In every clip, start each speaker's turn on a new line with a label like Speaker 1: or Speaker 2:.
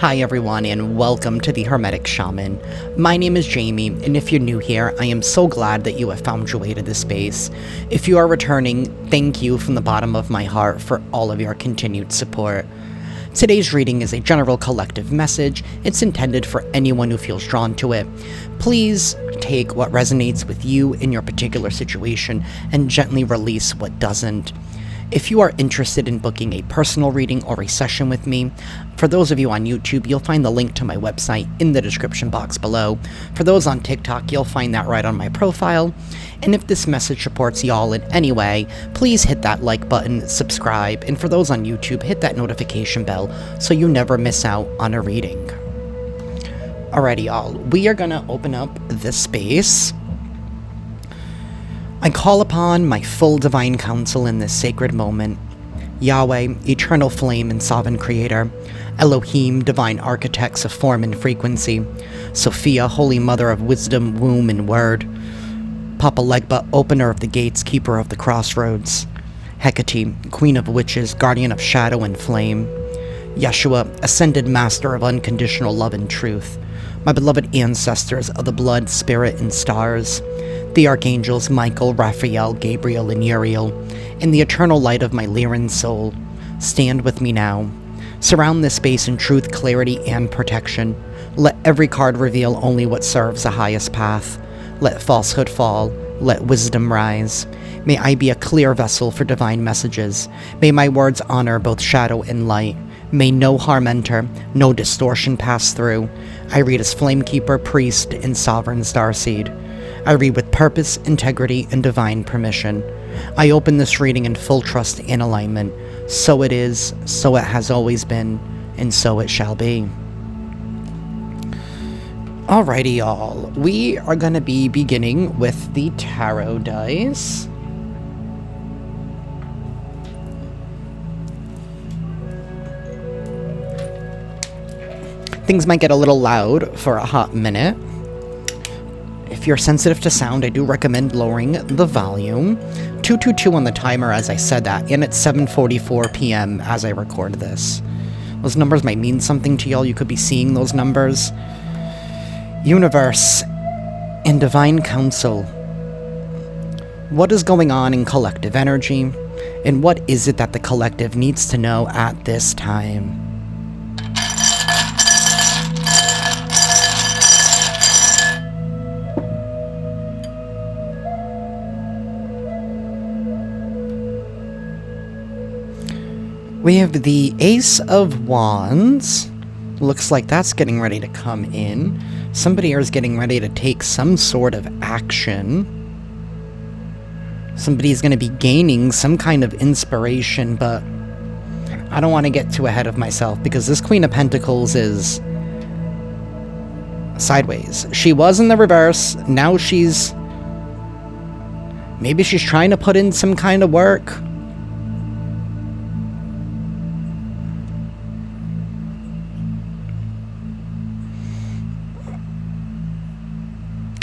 Speaker 1: Hi everyone and welcome to the Hermetic Shaman. My name is Jayme, and if you're new here, I am so glad that you have found your way to this space. If you are returning, thank you from the bottom of my heart for all of your continued support. Today's reading is a general collective message. It's intended for anyone who feels drawn to it. Please take what resonates with you in your particular situation and gently release what doesn't. If you are interested in booking a personal reading or a session with me, for those of you on YouTube, you'll find the link to my website in the description box below. For those on TikTok, you'll find that right on my profile. And if this message supports y'all in any way, please hit that like button, subscribe, and for those on YouTube, hit that notification bell so you never miss out on a reading. Alrighty, y'all, we are gonna open up this space. I call upon my full divine counsel in this sacred moment. Yahweh, eternal flame and sovereign creator. Elohim, divine architects of form and frequency. Sophia, holy mother of wisdom, womb, and word. Papa Legba, opener of the gates, keeper of the crossroads. Hecate, queen of witches, guardian of shadow and flame. Yeshua, ascended master of unconditional love and truth. My beloved ancestors of the blood, spirit, and stars. The archangels Michael, Raphael, Gabriel, and Uriel, in the eternal light of my Lyran soul, stand with me now. Surround this space in truth, clarity, and protection. Let every card reveal only what serves the highest path. Let falsehood fall. Let wisdom rise. May I be a clear vessel for divine messages. May my words honor both shadow and light. May no harm enter, no distortion pass through. I read as flamekeeper, priest, and sovereign starseed. I read with purpose, integrity, and divine permission. I open this reading in full trust and alignment. So it is, so it has always been, and so it shall be. Alrighty, y'all. We are going to be beginning with the tarot dice. Things might get a little loud for a hot minute. If you're sensitive to sound, I do recommend lowering the volume. 222 on the timer as I said that, and it's 7:44 p.m. as I record this. Those numbers might mean something to y'all. You could be seeing those numbers. Universe and divine counsel. What is going on in collective energy? And what is it that the collective needs to know at this time? We have the Ace of Wands. Looks like that's getting ready to come in. Somebody here is getting ready to take some sort of action. Somebody's going to be gaining some kind of inspiration, but I don't want to get too ahead of myself because this Queen of Pentacles is sideways. She was in the reverse. Now she's... maybe she's trying to put in some kind of work.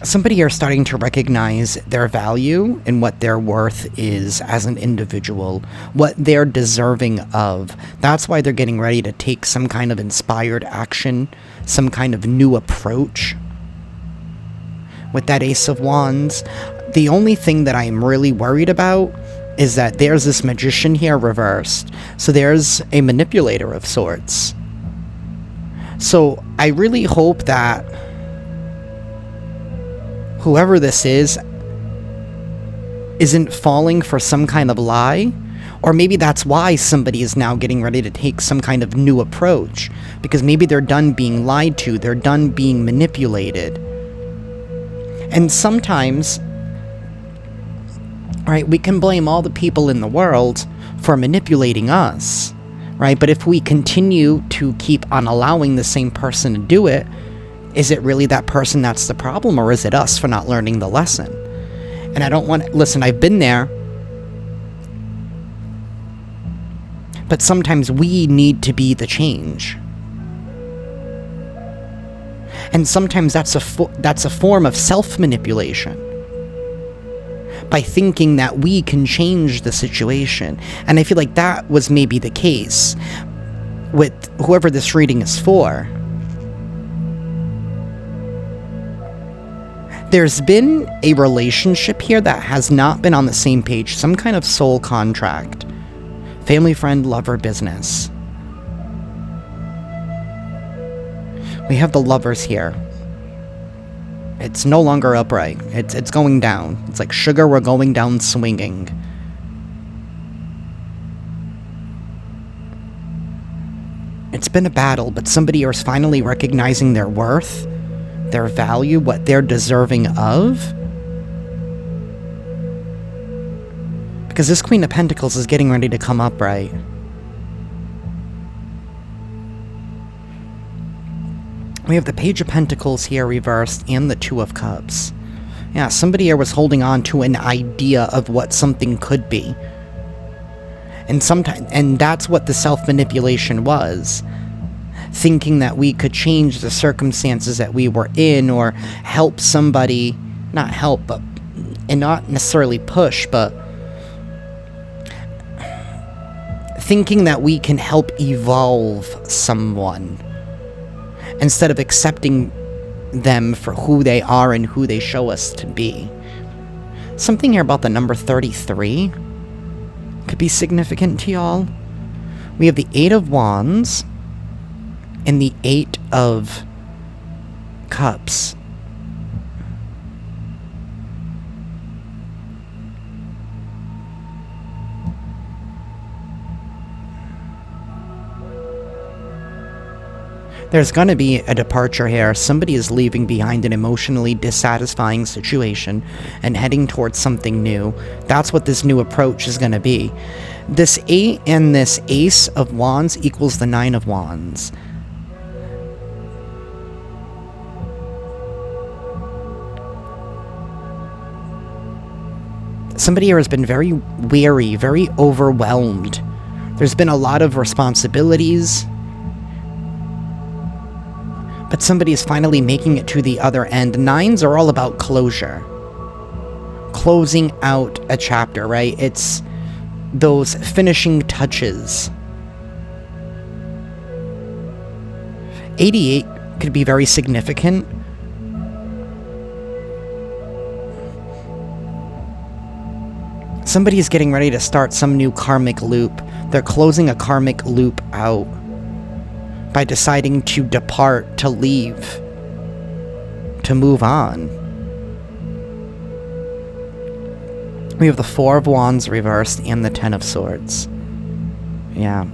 Speaker 1: Somebody here is starting to recognize their value and what their worth is as an individual, what they're deserving of. That's why they're getting ready to take some kind of inspired action, some kind of new approach. With that Ace of Wands, the only thing that I'm really worried about is that there's this magician here reversed. So there's a manipulator of sorts. So I really hope that whoever this is isn't falling for some kind of lie, or maybe that's why somebody is now getting ready to take some kind of new approach, because maybe they're done being lied to, they're done being manipulated. And sometimes, right, we can blame all the people in the world for manipulating us, right? But if we continue to keep on allowing the same person to do it, is it really that person that's the problem, or is it us for not learning the lesson? And I don't want to... listen, I've been there. But sometimes we need to be the change. And sometimes that's a form of self-manipulation. By thinking that we can change the situation. And I feel like that was maybe the case. with whoever this reading is for. There's been a relationship here that has not been on the same page. Some kind of soul contract. Family, friend, lover, business. We have the Lovers here. It's no longer upright. It's going down. It's like sugar, we're going down swinging. It's been a battle, but somebody is finally recognizing their worth, their value, what they're deserving of. Because this Queen of Pentacles is getting ready to come upright. We have the Page of Pentacles here reversed and the Two of Cups. Yeah, somebody here was holding on to an idea of what something could be. And that's what the self-manipulation was. Thinking that we could change the circumstances that we were in, or help somebody, not help, but, and not necessarily push, but thinking that we can help evolve someone, instead of accepting them for who they are and who they show us to be. Something here about the number 33 could be significant to y'all. We have the Eight of Wands and the Eight of Cups. There's gonna be a departure here. Somebody is leaving behind an emotionally dissatisfying situation and heading towards something new. That's what this new approach is gonna be. This 8 and this Ace of Wands equals the 9 of Wands. Somebody here has been very weary, very overwhelmed. There's been a lot of responsibilities. But somebody is finally making it to the other end. Nines are all about closure. Closing out a chapter, right? It's those finishing touches. 88 could be very significant. Somebody is getting ready to start some new karmic loop. They're closing a karmic loop out by deciding to depart, to leave, to move on. We have the Four of Wands reversed and the Ten of Swords. Yeah.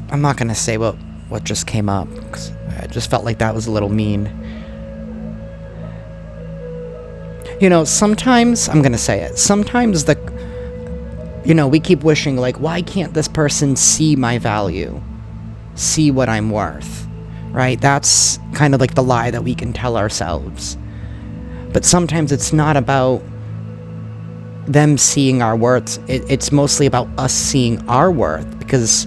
Speaker 1: I'm not gonna say what just came up, 'cause I just felt like that was a little mean. You know, sometimes, I'm gonna say it, sometimes we keep wishing, like, why can't this person see my value? See what I'm worth, right? That's kind of like the lie that we can tell ourselves. But sometimes it's not about them seeing our worth, it's mostly about us seeing our worth, because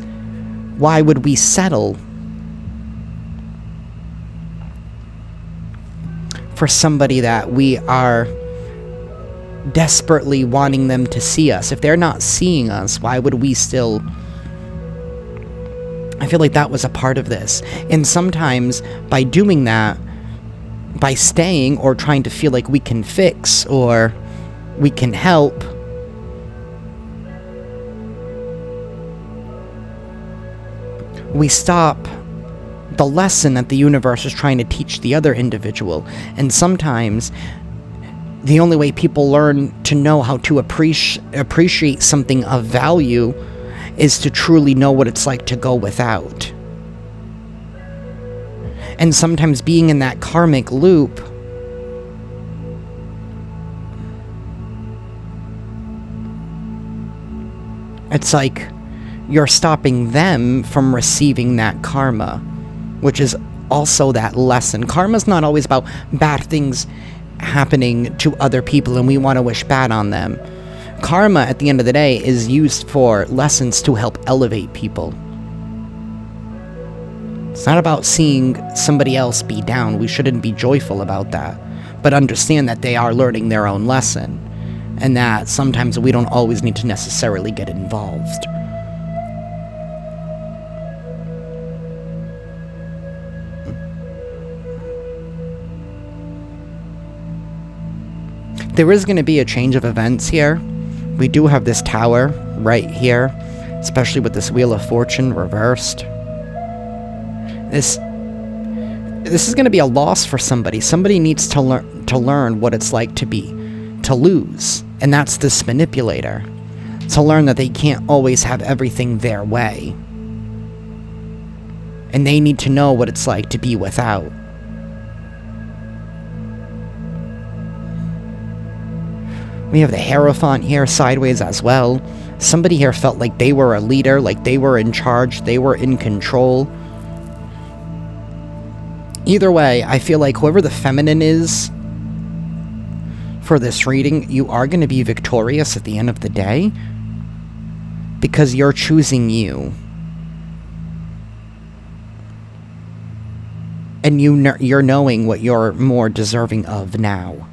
Speaker 1: why would we settle for somebody that we are desperately wanting them to see us? If they're not seeing us, why would we still? I feel like that was a part of this. And sometimes by doing that, by staying or trying to feel like we can fix or we can help, we stop the lesson that the universe is trying to teach the other individual. And sometimes the only way people learn to know how to appreciate something of value is to truly know what it's like to go without. And sometimes being in that karmic loop, it's like you're stopping them from receiving that karma, which is also that lesson. Karma's not always about bad things happening to other people and we want to wish bad on them. Karma, at the end of the day, is used for lessons to help elevate people. It's not about seeing somebody else be down. We shouldn't be joyful about that, but understand that they are learning their own lesson, and that sometimes we don't always need to necessarily get involved. There is going to be a change of events here. We do have this tower right here, especially with this Wheel of Fortune reversed. This is going to be a loss for somebody. Somebody needs to learn what it's like to lose, and that's this manipulator. To learn that they can't always have everything their way, and they need to know what it's like to be without. We have the Hierophant here sideways as well. Somebody here felt like they were a leader, like they were in charge, they were in control. Either way, I feel like whoever the feminine is for this reading, you are going to be victorious at the end of the day, because you're choosing you. And you're knowing what you're more deserving of now.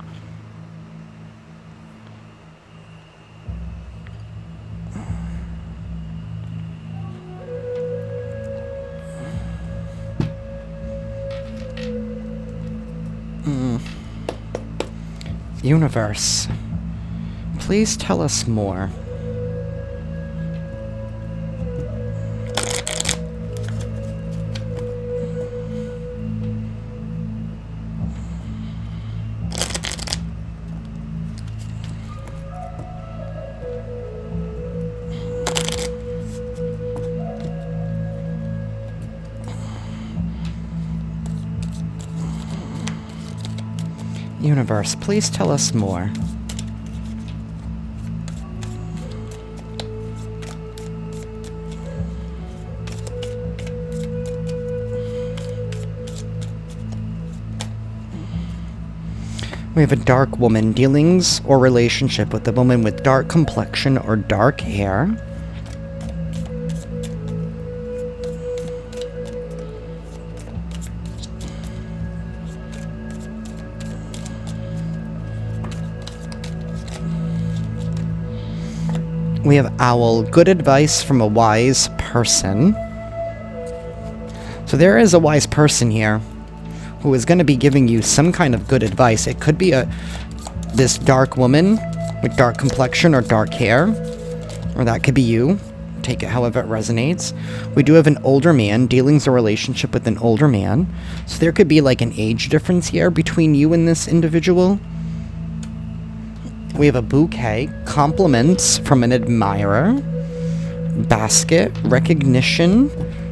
Speaker 1: Universe, please tell us more. Universe, please tell us more. We have a dark woman, dealings or relationship with a woman with dark complexion or dark hair. We have Owl, good advice from a wise person. So there is a wise person here who is going to be giving you some kind of good advice. It could be this dark woman with dark complexion or dark hair, or that could be you. Take it however it resonates. We do have an older man, dealings or relationship with an older man. So there could be like an age difference here between you and this individual. We have a bouquet, compliments from an admirer, basket, recognition,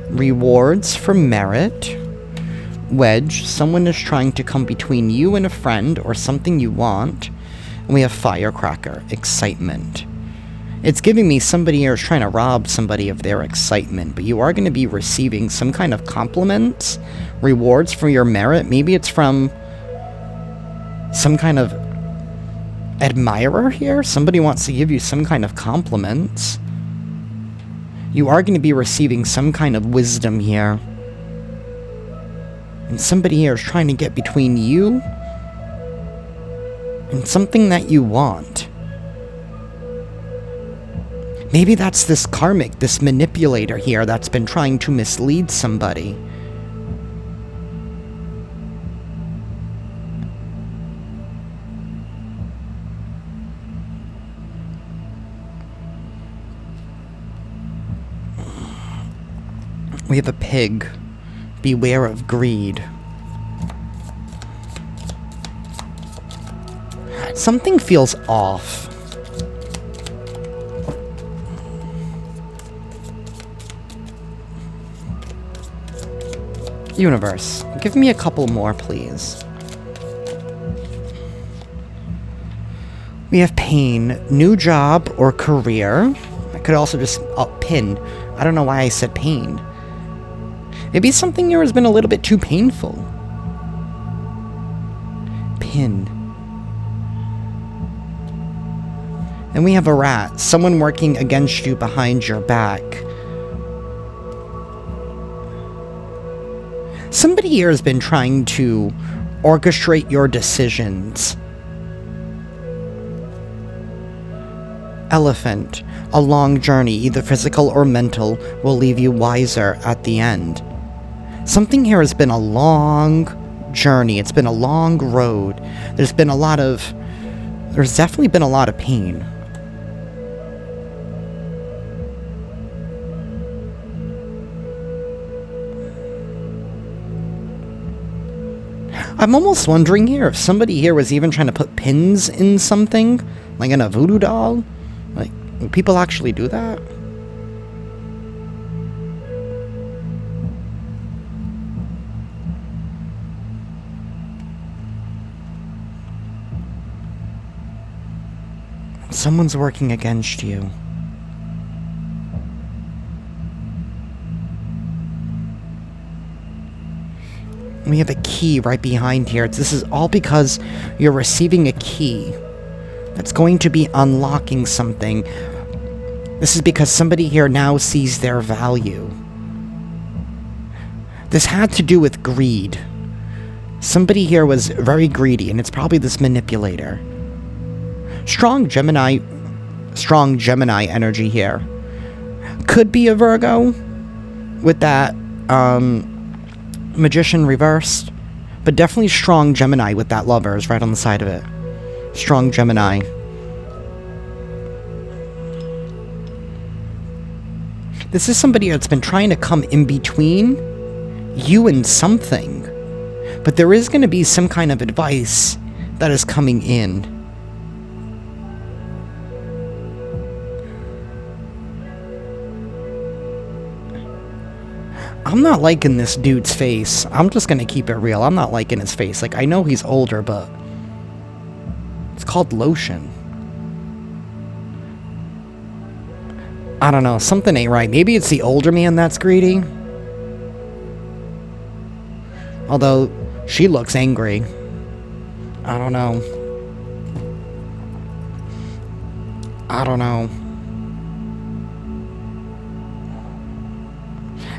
Speaker 1: rewards for merit, wedge, someone is trying to come between you and a friend or something you want, and we have firecracker, excitement. It's giving me somebody here is trying to rob somebody of their excitement, but you are going to be receiving some kind of compliments, rewards for your merit. Maybe it's from some kind of admirer here. Somebody wants to give you some kind of compliments. You are going to be receiving some kind of wisdom here. And somebody here is trying to get between you and something that you want. Maybe that's this karmic, this manipulator here that's been trying to mislead somebody. We have a pig. Beware of greed. Something feels off. Universe, give me a couple more, please. We have pain, new job or career. I could also just pin. I don't know why I said pain. Maybe something here has been a little bit too painful. Pin. And we have a rat. Someone working against you behind your back. Somebody here has been trying to orchestrate your decisions. Elephant. A long journey, either physical or mental, will leave you wiser at the end. Something here has been a long journey. It's been a long road. There's definitely been a lot of pain. I'm almost wondering here if somebody here was even trying to put pins in something, like in a voodoo doll. Like, would people actually do that? Someone's working against you. We have a key right behind here. This is all because you're receiving a key that's going to be unlocking something. This is because somebody here now sees their value. This had to do with greed. Somebody here was very greedy, and it's probably this manipulator. Strong Gemini energy here. Could be a Virgo with that Magician reversed, but definitely strong Gemini with that Lovers right on the side of it. Strong Gemini. This is somebody that's been trying to come in between you and something, but there is going to be some kind of advice that is coming in. I'm not liking this dude's face. I'm just gonna keep it real. I'm not liking his face. Like, I know he's older, but it's called lotion. I don't know. Something ain't right. Maybe it's the older man that's greedy. Although, she looks angry. I don't know. I don't know.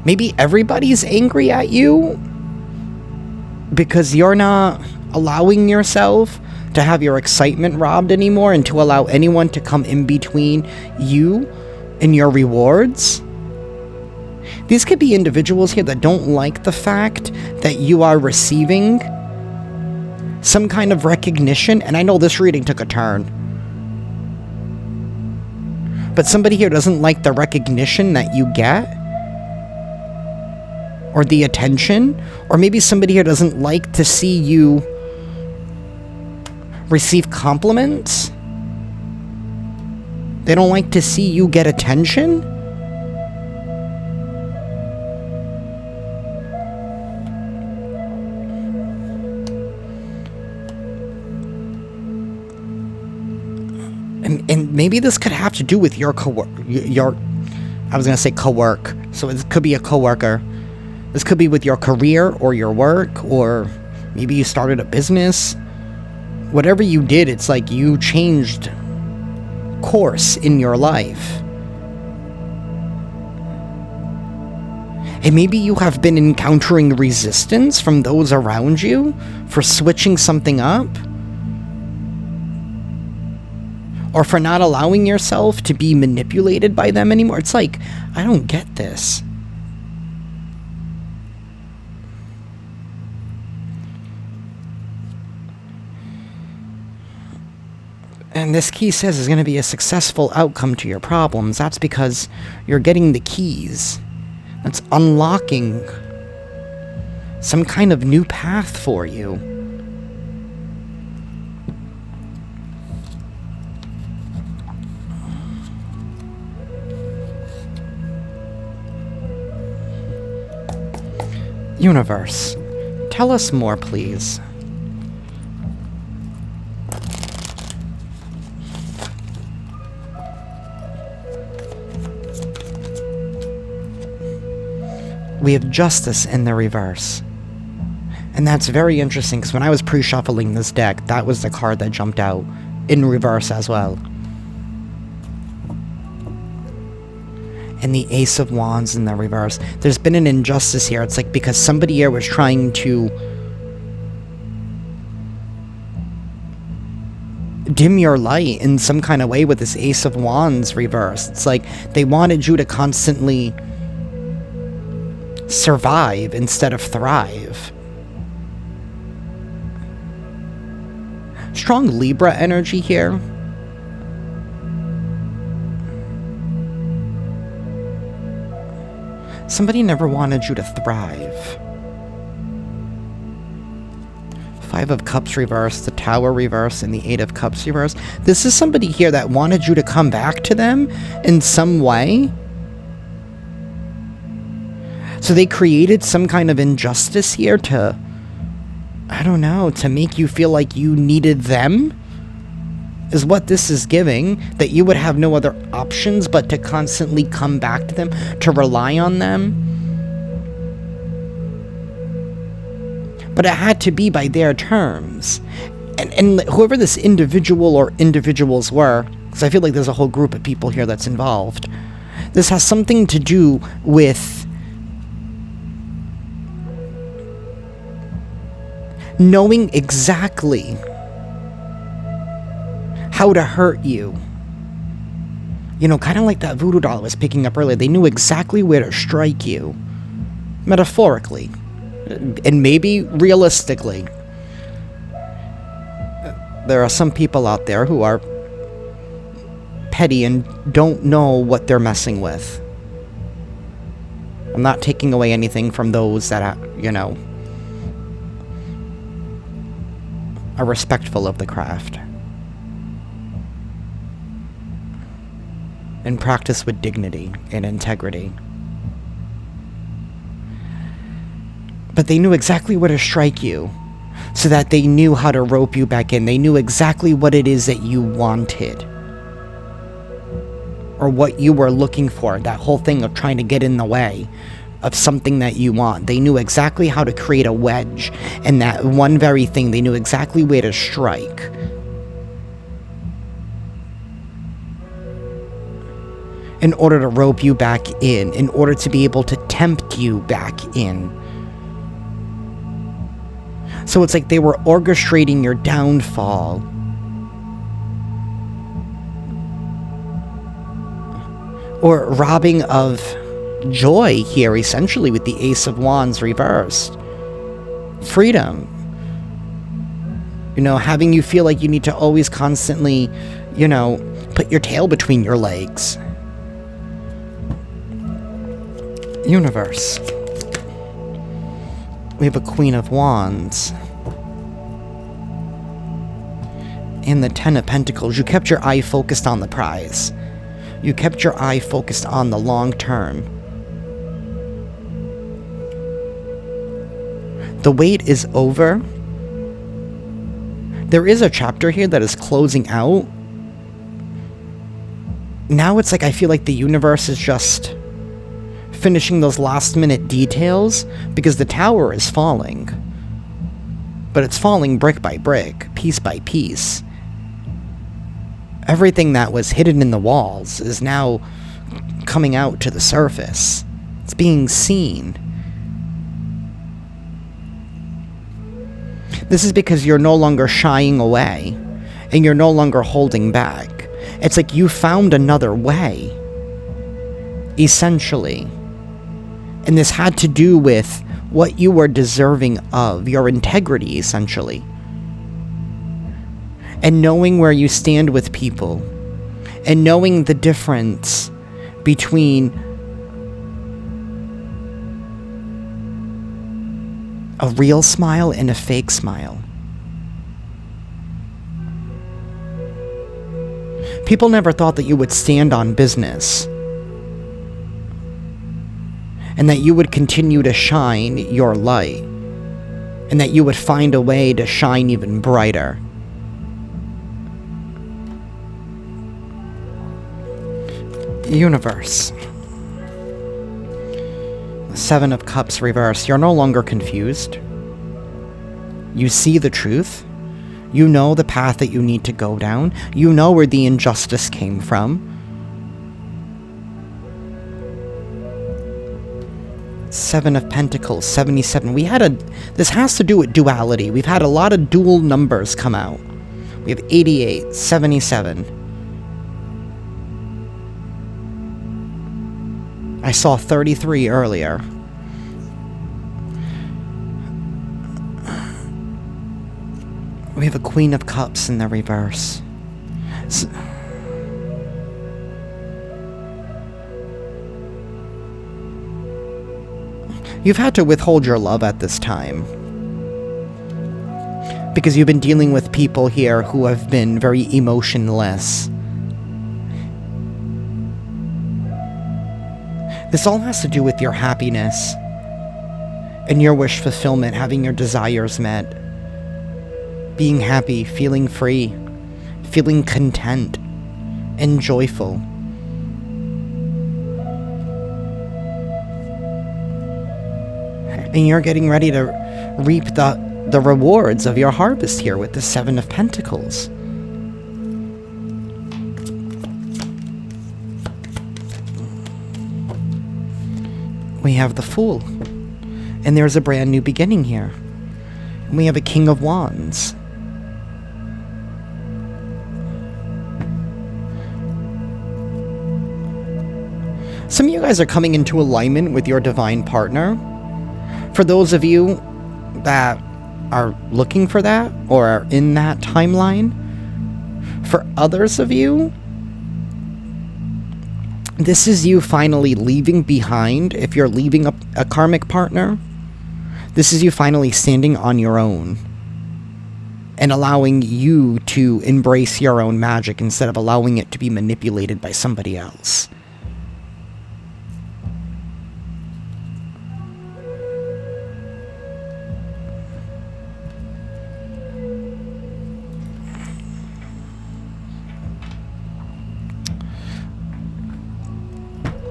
Speaker 1: Maybe everybody's angry at you because you're not allowing yourself to have your excitement robbed anymore and to allow anyone to come in between you and your rewards. These could be individuals here that don't like the fact that you are receiving some kind of recognition, and I know this reading took a turn. But somebody here doesn't like the recognition that you get, or the attention, or maybe somebody here doesn't like to see you receive compliments. They don't like to see you get attention. And maybe this could have to do with your I was gonna say co-work, so it could be a co-worker. This could be with your career or your work, or maybe you started a business. Whatever you did, it's like you changed course in your life. And maybe you have been encountering resistance from those around you for switching something up, or for not allowing yourself to be manipulated by them anymore. It's like, I don't get this. And this key says there's going to be a successful outcome to your problems. That's because you're getting the keys. That's unlocking some kind of new path for you. Universe, tell us more, please. We have Justice in the reverse. And that's very interesting, because when I was pre-shuffling this deck, that was the card that jumped out in reverse as well. And the Ace of Wands in the reverse. There's been an injustice here. It's like because somebody here was trying to dim your light in some kind of way with this Ace of Wands reversed. It's like they wanted you to constantly survive instead of thrive. Strong Libra energy here. Somebody never wanted you to thrive. Five of Cups reversed, the Tower reversed, and the Eight of Cups reversed. This is somebody here that wanted you to come back to them in some way. So they created some kind of injustice here to, I don't know, to make you feel like you needed them, is what this is giving, that you would have no other options but to constantly come back to them, to rely on them. But it had to be by their terms. And whoever this individual or individuals were, because I feel like there's a whole group of people here that's involved, this has something to do with knowing exactly how to hurt you. You know, kind of like that voodoo doll I was picking up earlier. They knew exactly where to strike you. Metaphorically. And maybe realistically. There are some people out there who are petty and don't know what they're messing with. I'm not taking away anything from those that, you know, are respectful of the craft. And practice with dignity and integrity. But they knew exactly where to strike you, so that they knew how to rope you back in. They knew exactly what it is that you wanted, or what you were looking for. That whole thing of trying to get in the way of something that you want. They knew exactly how to create a wedge, and that one very thing, they knew exactly where to strike. In order to rope you back in order to be able to tempt you back in. So it's like they were orchestrating your downfall. Or robbing of joy here, essentially, with the Ace of Wands reversed. Freedom. You know, having you feel like you need to always constantly, you know, put your tail between your legs. Universe. We have a Queen of Wands. And the Ten of Pentacles. You kept your eye focused on the prize. You kept your eye focused on the long term. The wait is over. There is a chapter here that is closing out. Now it's like I feel like the universe is just finishing those last minute details, because the tower is falling. But it's falling brick by brick, piece by piece. Everything that was hidden in the walls is now coming out to the surface. It's being seen. This is because you're no longer shying away, and you're no longer holding back. It's like you found another way, essentially. And this had to do with what you were deserving of, your integrity, essentially. And knowing where you stand with people, and knowing the difference between a real smile and a fake smile. People never thought that you would stand on business, and that you would continue to shine your light, and that you would find a way to shine even brighter. Universe. Seven of Cups reverse. You're no longer confused. You see the truth. You know the path that you need to go down. You know where the injustice came from. Seven of Pentacles, 77. This has to do with duality. We've had a lot of dual numbers come out. We have 88, 77. I saw 33 earlier. We have a Queen of Cups in the reverse. You've had to withhold your love at this time. Because you've been dealing with people here who have been very emotionless. This all has to do with your happiness and your wish fulfillment, having your desires met. Being happy, feeling free, feeling content and joyful. And you're getting ready to reap the rewards of your harvest here with the Seven of Pentacles. We have the Fool. And there's a brand new beginning here. And we have a King of Wands. Some of you guys are coming into alignment with your divine partner. For those of you that are looking for that or are in that timeline, for others of you, this is you finally leaving behind. If you're leaving a karmic partner, this is you finally standing on your own and allowing you to embrace your own magic instead of allowing it to be manipulated by somebody else.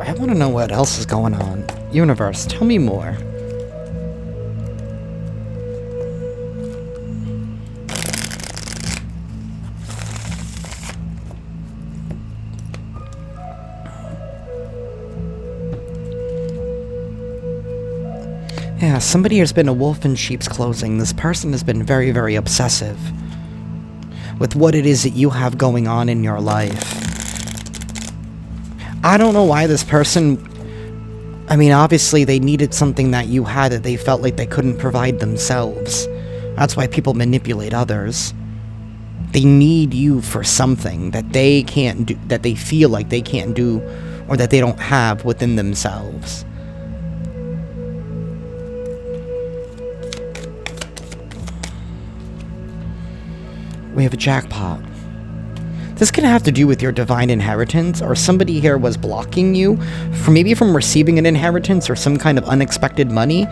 Speaker 1: I want to know what else is going on. Universe, tell me more. Yeah, somebody has been a wolf in sheep's clothing. This person has been very, very obsessive with what it is that you have going on in your life. I don't know why this person, I mean, obviously they needed something that you had that they felt like they couldn't provide themselves. That's why people manipulate others. They need you for something that they can't do, that they feel like they can't do, or that they don't have within themselves. We have a jackpot. This could have to do with your divine inheritance, or somebody here was blocking you from receiving an inheritance or some kind of unexpected money.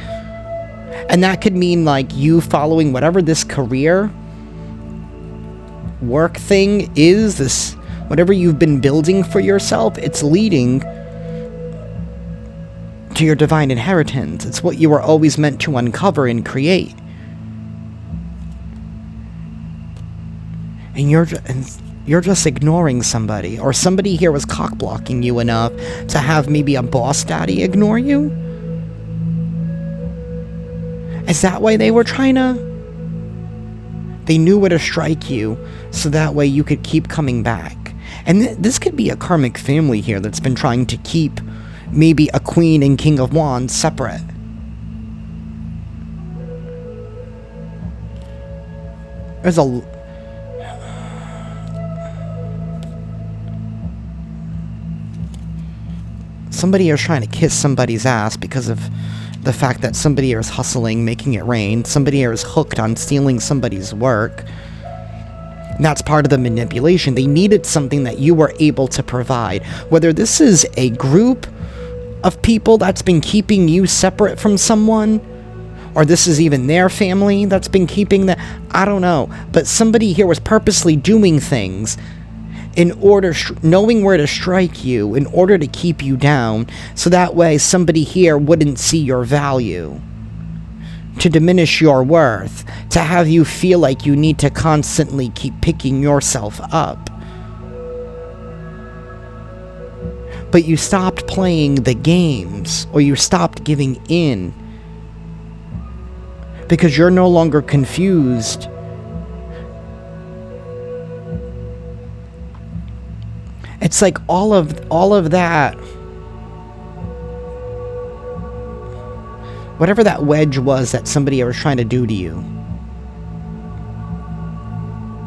Speaker 1: And that could mean like you following whatever this career work thing is, this whatever you've been building for yourself, it's leading to your divine inheritance. It's what you were always meant to uncover and create. And you're just ignoring somebody, or somebody here was cock-blocking you enough to have maybe a boss daddy ignore you? Is that why they were trying to? They knew where to strike you, so that way you could keep coming back. And this could be a karmic family here that's been trying to keep maybe a Queen and King of Wands separate. There's a... Somebody is trying to kiss somebody's ass because of the fact that somebody here is hustling, making it rain. Somebody here is hooked on stealing somebody's work. And that's part of the manipulation. They needed something that you were able to provide. Whether this is a group of people that's been keeping you separate from someone, or this is even their family that's been keeping that, I don't know. But somebody here was purposely doing things in order, knowing where to strike you, in order to keep you down, so that way somebody here wouldn't see your value, to diminish your worth, to have you feel like you need to constantly keep picking yourself up. but you stopped playing the games, or you stopped giving in because you're no longer confused. It's like all of that, whatever that wedge was that somebody was trying to do to you,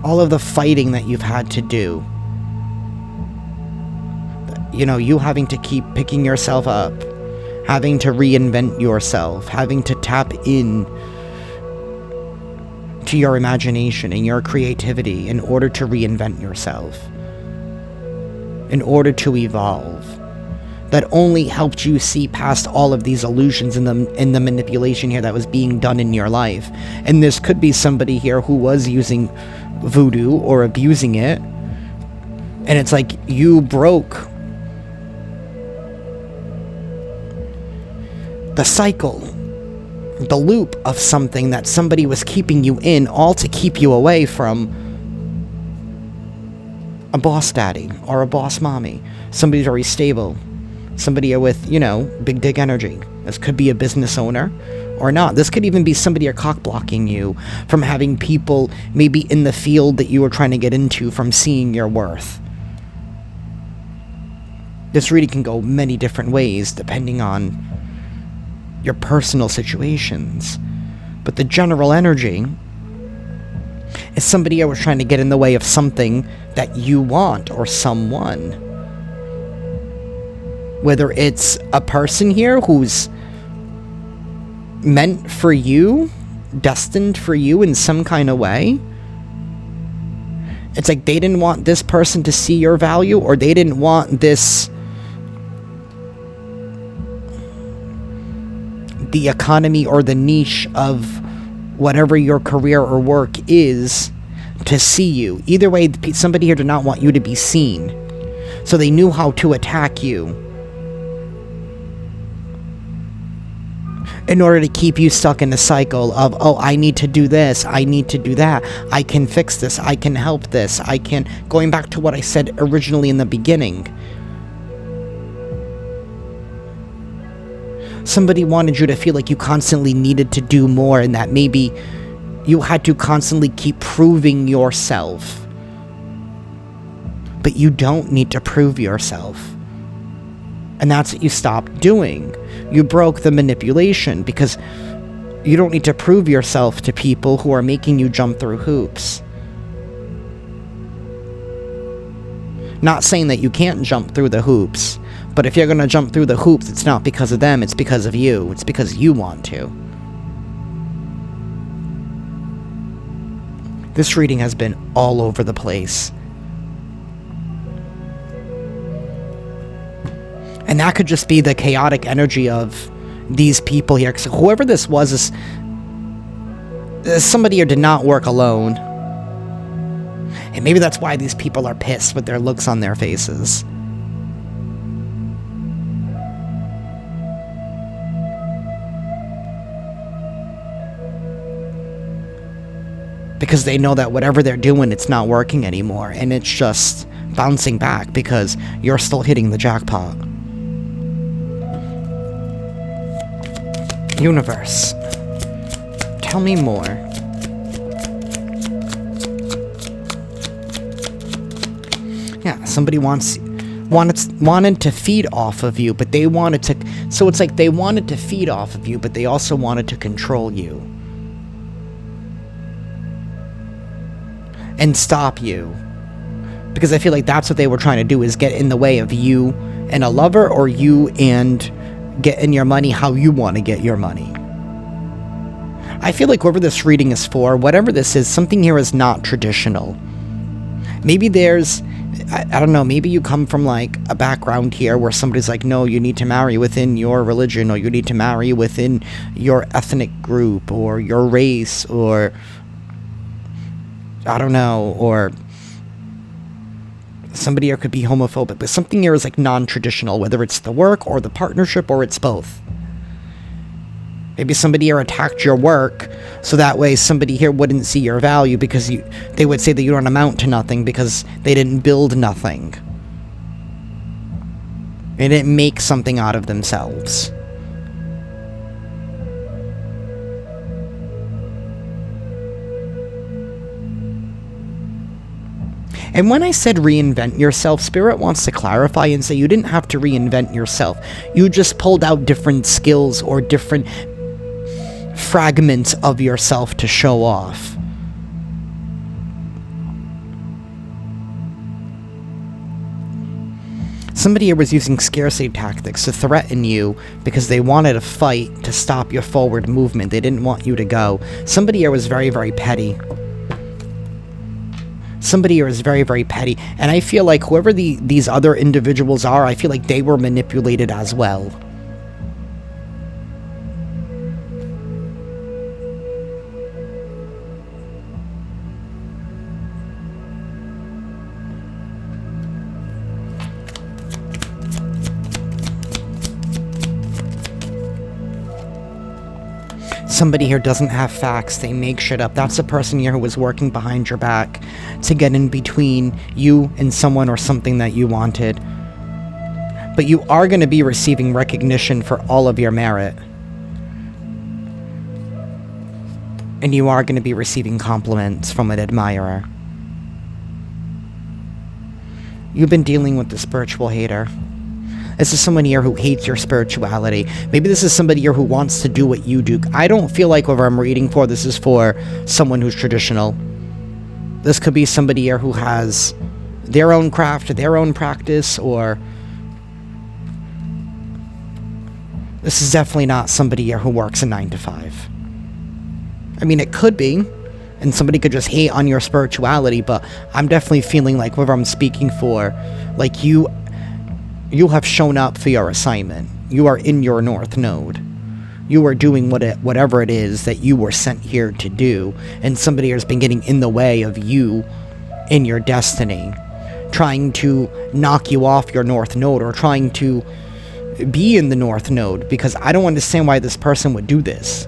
Speaker 1: all of the fighting that you've had to do, you know, you having to keep picking yourself up, having to reinvent yourself, having to tap in to your imagination and your creativity in order to reinvent yourself, in order to evolve, that only helped you see past all of these illusions and the manipulation here that was being done in your life. And this could be somebody here who was using voodoo or abusing it, and it's like you broke the cycle, the loop of something that somebody was keeping you in, all to keep you away from a boss daddy or a boss mommy, somebody very stable, somebody with, you know, big dick energy. This could be a business owner or not. This could even be somebody cock blocking you from having people maybe in the field that you were trying to get into from seeing your worth. This reading can go many different ways depending on your personal situations, but the general energy is somebody who was trying to get in the way of something that you want, or someone. Whether it's a person here who's meant for you, destined for you in some kind of way. It's like they didn't want this person to see your value, or they didn't want this, the economy or the niche of whatever your career or work is, to see you. Either way, somebody here did not want you to be seen, so they knew how to attack you in order to keep you stuck in the cycle of, oh, I need to do this, I need to do that, I can fix this, I can help this, I can, going back to what I said originally in the beginning. Somebody wanted you to feel like you constantly needed to do more, and that maybe you had to constantly keep proving yourself. But you don't need to prove yourself. And that's what you stopped doing. You broke the manipulation, because you don't need to prove yourself to people who are making you jump through hoops. Not saying that you can't jump through the hoops, but if you're going to jump through the hoops, it's not because of them, it's because of you. It's because you want to. This reading has been all over the place. And that could just be the chaotic energy of these people here. So whoever this was is somebody who did not work alone. And maybe that's why these people are pissed with their looks on their faces. Because they know that whatever they're doing, it's not working anymore. And it's just bouncing back because you're still hitting the jackpot. Universe, tell me more. Yeah, somebody wanted to feed off of you, but they wanted to, so it's like they wanted to feed off of you, but they also wanted to control you and stop you, because I feel like that's what they were trying to do, is get in the way of you and a lover, or you and getting your money how you want to get your money. I feel like whoever this reading is for, whatever this is, something here is not traditional. Maybe there's, I don't know, maybe you come from like a background here where somebody's like, no, you need to marry within your religion, or you need to marry within your ethnic group or your race, or I don't know, or somebody here could be homophobic, but something here is like non-traditional, whether it's the work or the partnership or it's both. Maybe somebody here attacked your work, so that way somebody here wouldn't see your value, because they would say that you don't amount to nothing because they didn't build nothing. They didn't make something out of themselves. And when I said reinvent yourself, Spirit wants to clarify and say you didn't have to reinvent yourself. You just pulled out different skills or different fragments of yourself to show off. Somebody here was using scarcity tactics to threaten you because they wanted a fight to stop your forward movement. They didn't want you to go. Somebody here was very, very petty. Somebody here is very, very petty. And I feel like whoever these other individuals are, I feel like they were manipulated as well. Somebody here doesn't have facts, they make shit up. That's the person here who was working behind your back to get in between you and someone or something that you wanted. But you are going to be receiving recognition for all of your merit. And you are going to be receiving compliments from an admirer. You've been dealing with the spiritual hater. This is someone here who hates your spirituality. Maybe this is somebody here who wants to do what you do. I don't feel like whoever I'm reading for, this is for someone who's traditional. This could be somebody here who has their own craft, their own practice, or... This is definitely not somebody here who works a 9 to 5. I mean, it could be, and somebody could just hate on your spirituality, but I'm definitely feeling like whoever I'm speaking for, like you have shown up for your assignment. You are in your North Node. You are doing whatever it is that you were sent here to do, and somebody has been getting in the way of you in your destiny, trying to knock you off your North Node, or trying to be in the North Node, because I don't understand why this person would do this.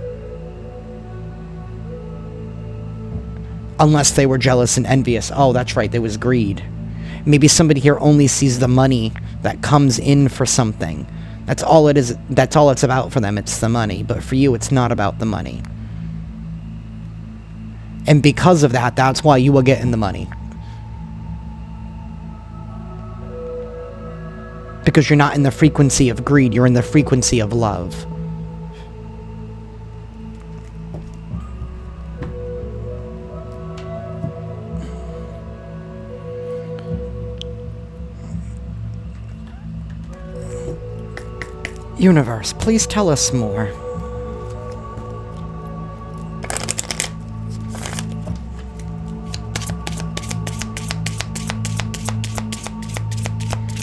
Speaker 1: Unless they were jealous and envious. Oh, that's right, there was greed. Maybe somebody here only sees the money that comes in for something. That's all it is. That's all it's about for them. It's the money. But for you, it's not about the money. And because of that, that's why you will get in the money. Because you're not in the frequency of greed. You're in the frequency of love. Universe, please tell us more.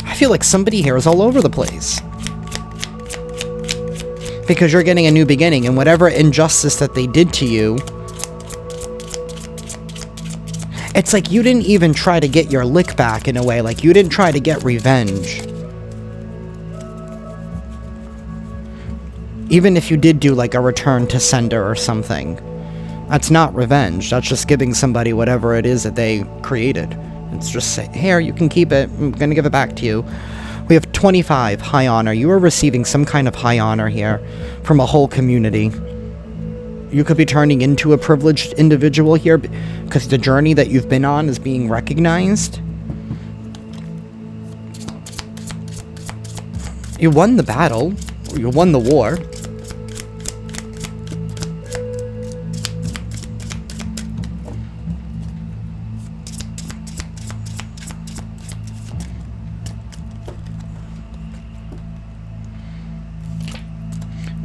Speaker 1: I feel like somebody here is all over the place. Because you're getting a new beginning, and whatever injustice that they did to you, it's like you didn't even try to get your lick back in a way. Like you didn't try to get revenge. Even if you did do like a return to sender or something, that's not revenge. That's just giving somebody whatever it is that they created. It's just say, here, you can keep it. I'm going to give it back to you. We have 25, high honor. You are receiving some kind of high honor here from a whole community. You could be turning into a privileged individual here because the journey that you've been on is being recognized. You won the battle. You won the war.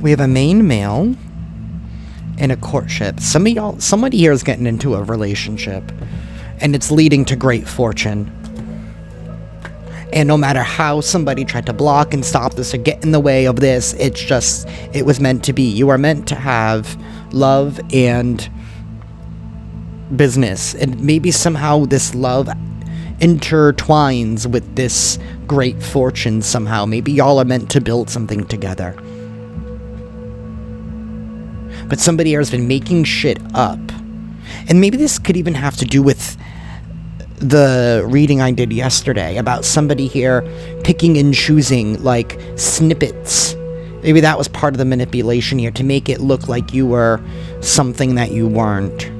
Speaker 1: We have a main male and a courtship. Somebody here is getting into a relationship, and it's leading to great fortune. And no matter how somebody tried to block and stop this or get in the way of this, it was meant to be. You are meant to have love and business. And maybe somehow this love intertwines with this great fortune somehow. Maybe y'all are meant to build something together. But somebody here has been making shit up. And maybe this could even have to do with the reading I did yesterday about somebody here picking and choosing, like, snippets. Maybe that was part of the manipulation here, to make it look like you were something that you weren't.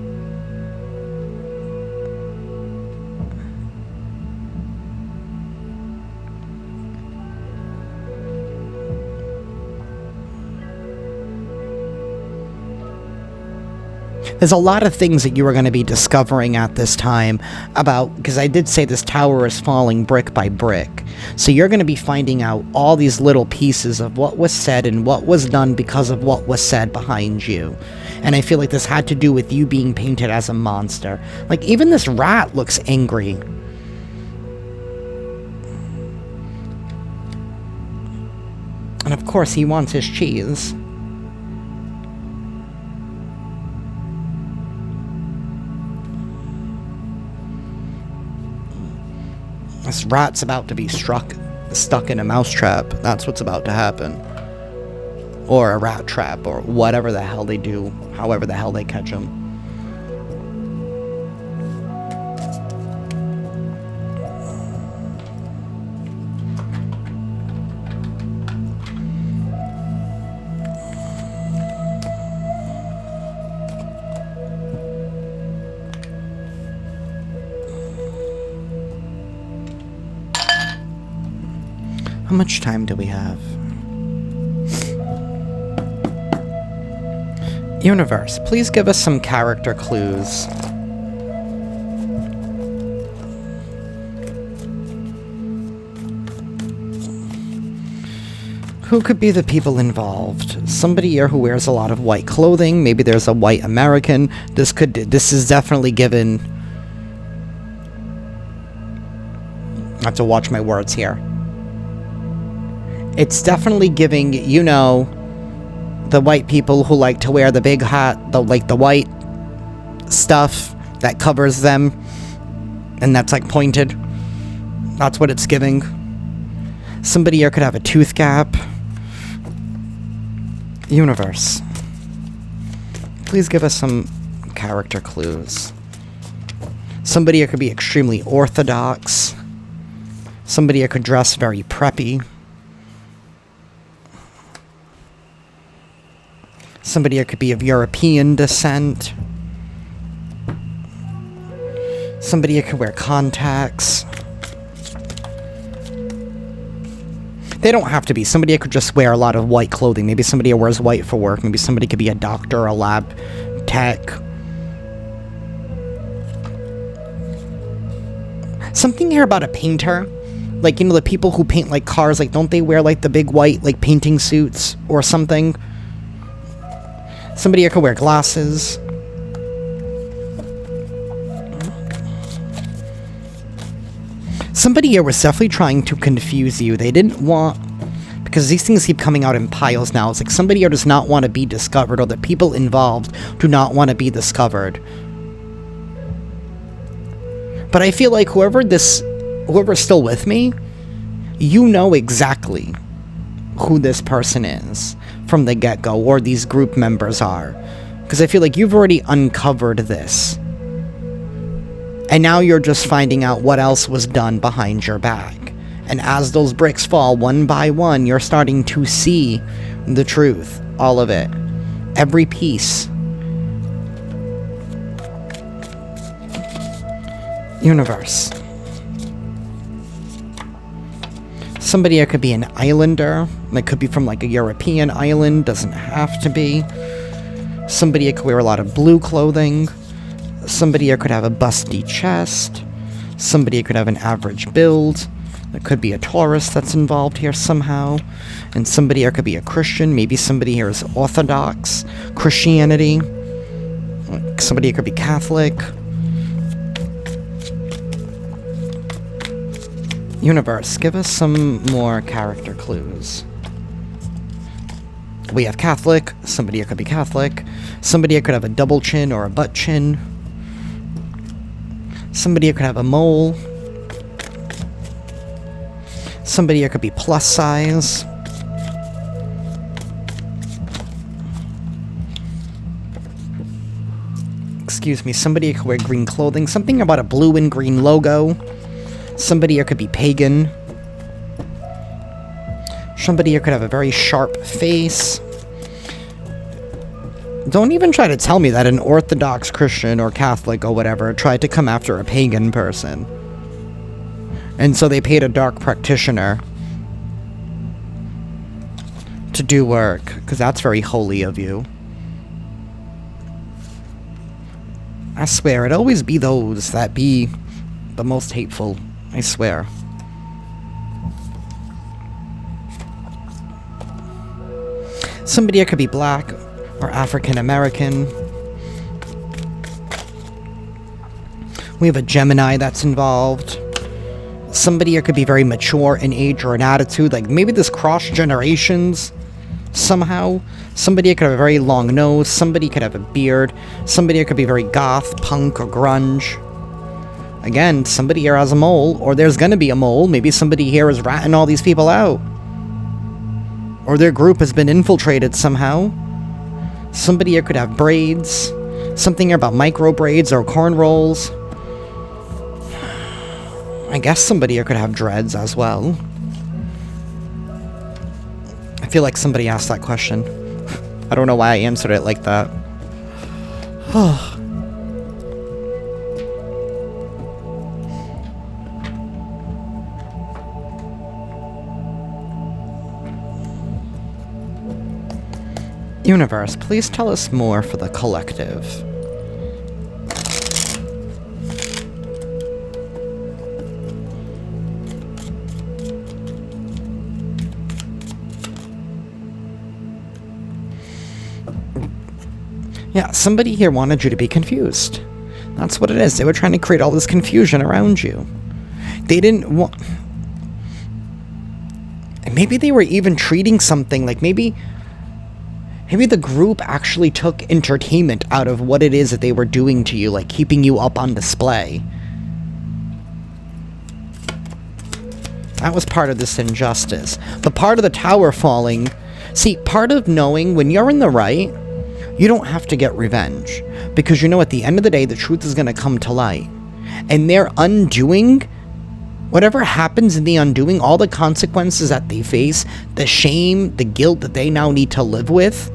Speaker 1: There's a lot of things that you are going to be discovering at this time about, because I did say this tower is falling brick by brick. So you're going to be finding out all these little pieces of what was said and what was done because of what was said behind you. And I feel like this had to do with you being painted as a monster. Like, even this rat looks angry. And of course he wants his cheese. This rat's about to be stuck in a mousetrap. That's what's about to happen. Or a rat trap, or whatever the hell they do, however the hell they catch him. How much time do we have? Universe, please give us some character clues. Who could be the people involved? Somebody here who wears a lot of white clothing. Maybe there's a white American. This is definitely given... I have to watch my words here. It's definitely giving, you know, the white people who like to wear the big hat, the white stuff that covers them, and that's like pointed. That's what it's giving. Somebody here could have a tooth gap. Universe, please give us some character clues. Somebody here could be extremely orthodox. Somebody here could dress very preppy. Somebody here could be of European descent. Somebody here could wear contacts. They don't have to be. Somebody here could just wear a lot of white clothing. Maybe somebody here wears white for work. Maybe somebody could be a doctor, a lab tech. Something here about a painter. Like, you know, the people who paint, like, cars, like, don't they wear, like, the big white, like, painting suits or something? Somebody here could wear glasses. Somebody here was definitely trying to confuse you. They didn't want... Because these things keep coming out in piles now. It's like somebody here does not want to be discovered, or the people involved do not want to be discovered. But I feel like whoever's still with me, you know exactly who this person is from the get-go, or these group members are. Because I feel like you've already uncovered this. And now you're just finding out what else was done behind your back. And as those bricks fall one by one, you're starting to see the truth. All of it. Every piece. Universe. Somebody here could be an islander. It could be from like a European island. Doesn't have to be. Somebody here could wear a lot of blue clothing. Somebody here could have a busty chest. Somebody here could have an average build. There could be a Taurus that's involved here somehow. And somebody here could be a Christian. Maybe somebody here is Orthodox Christianity. Somebody here could be Catholic. Universe, give us some more character clues. We have Catholic. Somebody here could be Catholic. Somebody here could have a double chin or a butt chin. Somebody here could have a mole. Somebody here could be plus size. excuse me, somebody could wear green clothing, something about a blue and green logo. Somebody here could be pagan. Somebody here could have a very sharp face. Don't even try to tell me that an Orthodox Christian or Catholic or whatever tried to come after a pagan person. And so they paid a dark practitioner to do work, because that's very holy of you. I swear, it'd always be those that be the most hateful. I swear. Somebody could be black or African American. We have a Gemini that's involved. Somebody here could be very mature in age or in attitude. Like, maybe this cross generations somehow. Somebody could have a very long nose. Somebody could have a beard. Somebody could be very goth, punk, or grunge. Again, somebody here has a mole, or there's gonna be a mole. Maybe somebody here is ratting all these people out. Or their group has been infiltrated somehow. Somebody here could have braids. Something here about micro braids or cornrows. I guess somebody here could have dreads as well. I feel like somebody asked that question. I don't know why I answered it like that. Universe, please tell us more for the collective. Yeah, somebody here wanted you to be confused. That's what it is. They were trying to create all this confusion around you. They didn't want... Maybe they were even treating something like maybe the group actually took entertainment out of what it is that they were doing to you, like keeping you up on display. That was part of this injustice. The part of the tower falling... See, part of knowing when you're in the right, you don't have to get revenge. Because you know at the end of the day, the truth is going to come to light. And they're undoing... Whatever happens in the undoing, all the consequences that they face, the shame, the guilt that they now need to live with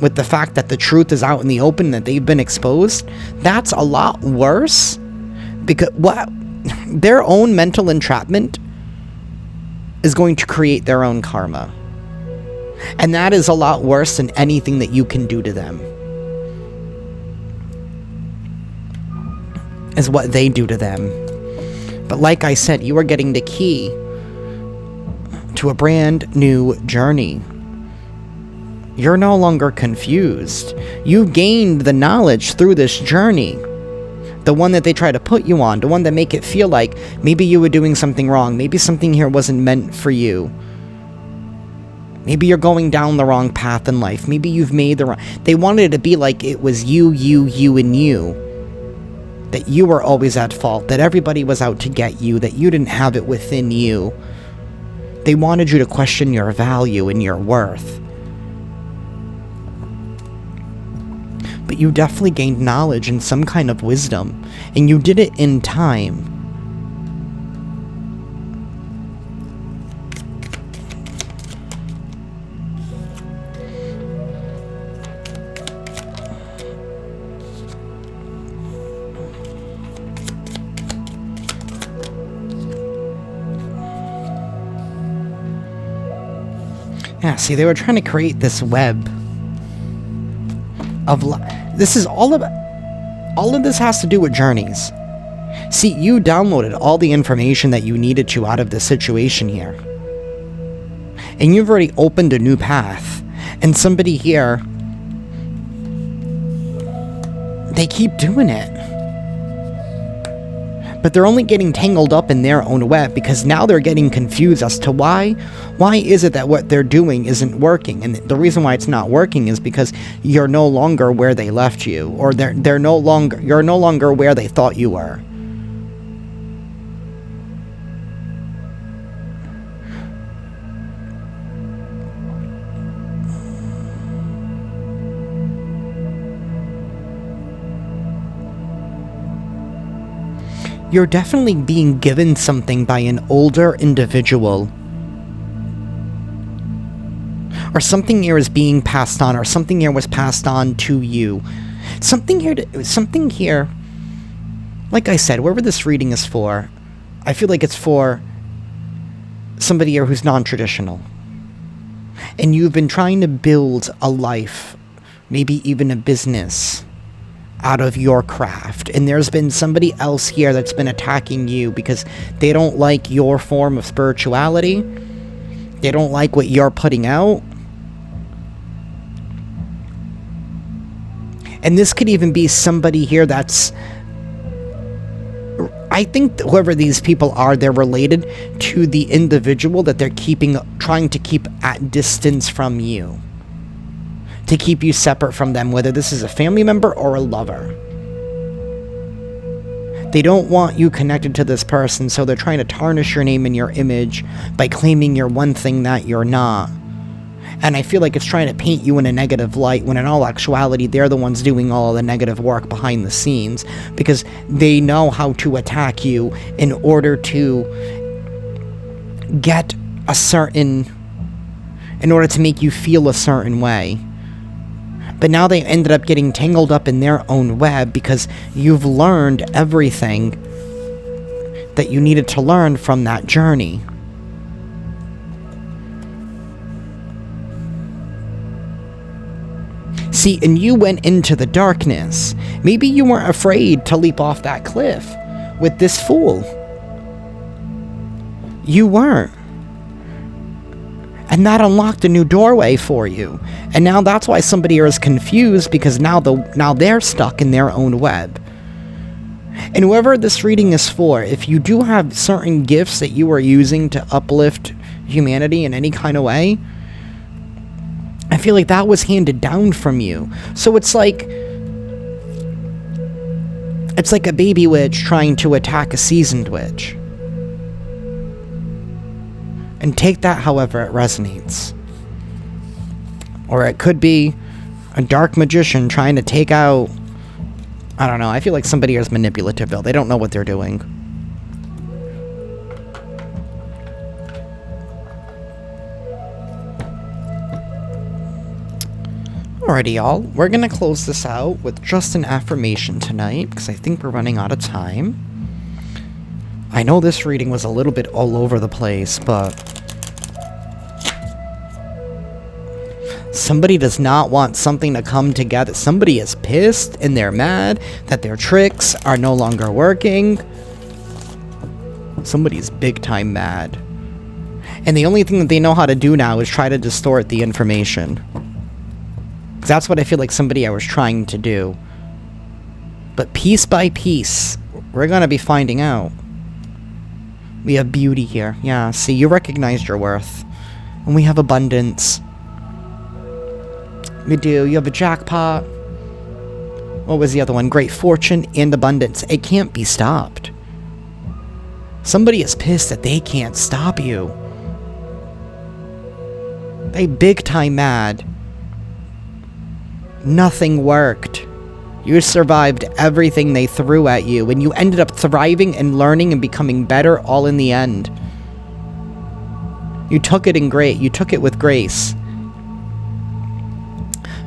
Speaker 1: the fact that the truth is out in the open, that they've been exposed, that's a lot worse. Because their own mental entrapment is going to create their own karma. And that is a lot worse than anything that you can do to them. Is what they do to them. But like I said, you are getting the key to a brand new journey. You're no longer confused. You gained the knowledge through this journey. The one that they try to put you on. The one that make it feel like maybe you were doing something wrong. Maybe something here wasn't meant for you. Maybe you're going down the wrong path in life. Maybe you've made the wrong... They wanted it to be like it was you, and you. That you were always at fault. That everybody was out to get you. That you didn't have it within you. They wanted you to question your value and your worth. But you definitely gained knowledge and some kind of wisdom. And you did it in time. Yeah, see, they were trying to create this web of... This is all about... All of this has to do with journeys. See, you downloaded all the information that you needed to out of this situation here. And you've already opened a new path. And somebody here... They keep doing it. But they're only getting tangled up in their own web because now they're getting confused as to why is it that what they're doing isn't working. And the reason why it's not working is because you're no longer where they left you, or you're no longer where they thought you were. you're definitely being given something by an older individual. Or something here is being passed on, or something here was passed on to you. Something here, like I said, whoever this reading is for, I feel like it's for somebody here who's non-traditional. And you've been trying to build a life, maybe even a business, out of your craft. And there's been somebody else here that's been attacking you because they don't like your form of spirituality. They don't like what you're putting out. And this could even be somebody here that's... I think that whoever these people are, they're related to the individual that they're trying to keep at distance from you. To keep you separate from them, whether this is a family member or a lover. They don't want you connected to this person, so they're trying to tarnish your name and your image by claiming you're one thing that you're not. And I feel like it's trying to paint you in a negative light, when in all actuality, they're the ones doing all the negative work behind the scenes, because they know how to attack you in order to get in order to make you feel a certain way. But now they ended up getting tangled up in their own web because you've learned everything that you needed to learn from that journey. See, and you went into the darkness. Maybe you weren't afraid to leap off that cliff with this fool. You weren't. And that unlocked a new doorway for you. And now that's why somebody here is confused, because now they're stuck in their own web. And whoever this reading is for, if you do have certain gifts that you are using to uplift humanity in any kind of way, I feel like that was handed down from you. So it's like a baby witch trying to attack a seasoned witch. And take that however it resonates. Or it could be a dark magician trying to take out... I don't know, I feel like somebody is manipulative though. They don't know what they're doing. Alrighty, y'all. We're gonna close this out with just an affirmation tonight, because I think we're running out of time. I know this reading was a little bit all over the place, but... somebody does not want something to come together. Somebody is pissed and they're mad that their tricks are no longer working. Somebody's big time mad. And the only thing that they know how to do now is try to distort the information. That's what I feel like somebody I was trying to do. But piece by piece, we're gonna be finding out. We have beauty here. Yeah, see, you recognized your worth. And we have abundance. We do. You have a jackpot. What was the other one? Great fortune and abundance. It can't be stopped. Somebody is pissed that they can't stop you. They big time mad. Nothing worked. You survived everything they threw at you, and you ended up thriving and learning and becoming better all in the end. You took it you took it with grace.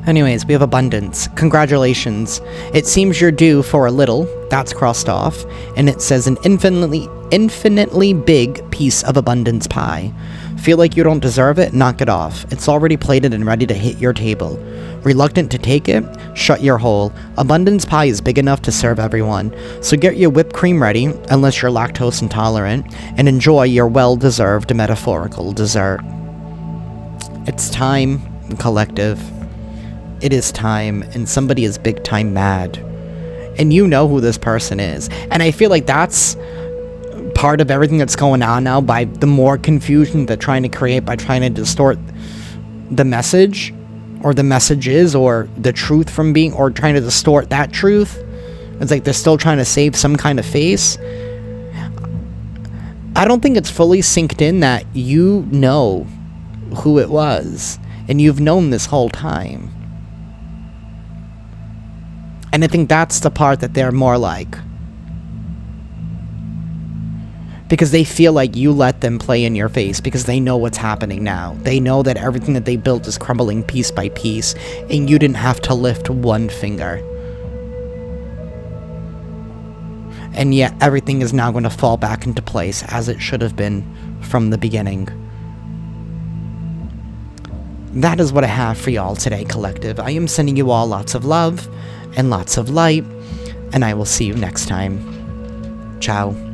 Speaker 1: Anyways, we have abundance. Congratulations. It seems you're due for a little. That's crossed off. And it says an infinitely big piece of abundance pie. Feel like you don't deserve it? Knock it off. It's already plated and ready to hit your table. Reluctant to take it? Shut your hole. Abundance pie is big enough to serve everyone. So get your whipped cream ready, unless you're lactose intolerant, and enjoy your well-deserved metaphorical dessert. It's time, collective. It is time, and somebody is big time mad. And you know who this person is. And I feel like that's part of everything that's going on now, by the more confusion they're trying to create by trying to distort the message, or the messages, or the truth from being, or trying to distort that truth. It's like they're still trying to save some kind of face. I don't think it's fully synced in that you know who it was, and you've known this whole time. And I think that's the part that they're more like. because they feel like you let them play in your face, because they know what's happening now. They know that everything that they built is crumbling piece by piece, and you didn't have to lift one finger. And yet everything is now going to fall back into place as it should have been from the beginning. That is what I have for y'all today, collective. I am sending you all lots of love and lots of light, and I will see you next time. Ciao.